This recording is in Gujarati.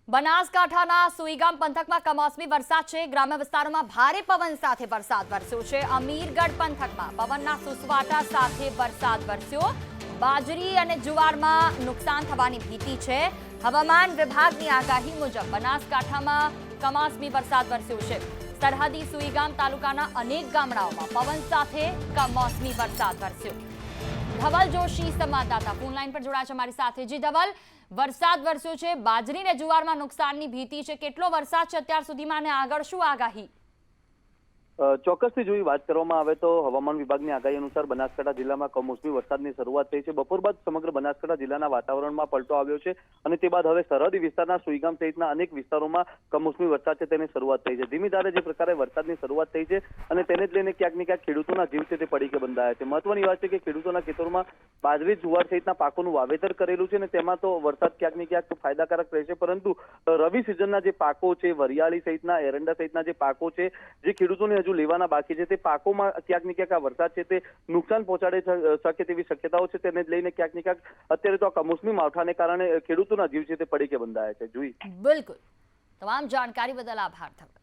બનાસકાંઠાના સુઈગામ પંથકમાં કમોસમી વરસાદ છે। ગ્રામ્ય વિસ્તારોમાં ભારે પવન સાથે વરસાદ વરસ્યો છે। અમીરગઢ પંથકમાં પવનના સુસવાટા સાથે વરસાદ વરસ્યો। બાજરી અને જુવારમાં નુકસાન થવાની ભીતિ છે। હવામાન વિભાગની આગાહી મુજબ બનાસકાંઠામાં કમોસમી વરસાદ વરસ્યો છે। સરહદી સુઈગામ તાલુકાના અનેક ગામડાઓમાં પવન સાથે કમોસમી વરસાદ વરસ્યો। ધવલ જોશી સંવાદદાતા ફોન લાઈન પર જોડાયા છે અમારી સાથે। જી ધવલ, વરસાદ વરસ્યો છે, બાજરી અને જુવારમાં નુકસાનની ભીતિ છે, કેટલો વરસાદ છે અત્યાર સુધીમાં અને આગળ શું આગાહી? ચોક્કસથી જો વાત કરવામાં આવે તો હવામાન વિભાગની આગાહી અનુસાર બનાસકાંઠા જિલ્લામાં કમોસમી વરસાદની શરૂઆત થઈ છે। બપોર બાદ સમગ્ર બનાસકાંઠા જિલ્લાના વાતાવરણમાં પલટો આવ્યો છે અને તે બાદ હવે સરહદી વિસ્તારના સુઈગામ સહિતના અનેક વિસ્તારોમાં કમોસમી વરસાદ છે તેની શરૂઆત થઈ છે। ધીમી ધારે જે પ્રકારે વરસાદની શરૂઆત થઈ છે અને તેને જ લઈને ક્યાંક ને ક્યાંક ખેડૂતોના જીવ છે તે પડીકે બંધાયા છે। મહત્વની વાત છે કે ખેડૂતોના ખેતરોમાં બાજરી, જુવાર સહિતના પાકોનું વાવેતર કરેલું છે અને તેમાં તો વરસાદ ક્યાંક ને ક્યાંક ફાયદાકારક રહેશે, પરંતુ રવિ સિઝનના જે પાકો છે, વરિયાળી સહિતના, એરંડા સહિતના જે પાકો છે, જે ખેડૂતોને હજુ લેવાના બાકી છે, તે પાકોમાં ક્યાંક ને ક્યાંક આ વરસાદ છે તે નુકસાન પહોંચાડે શકે તેવી શક્યતાઓ છે। તેને જ લઈને ક્યાંક ને ક્યાંક અત્યારે તો આ કમોસમી માવઠાને કારણે ખેડૂતોના જીવ છે તે પડીકે બંધાયા છે। જોઈ બિલકુલ, તમામ જાણકારી બદલ આભાર ધવલ।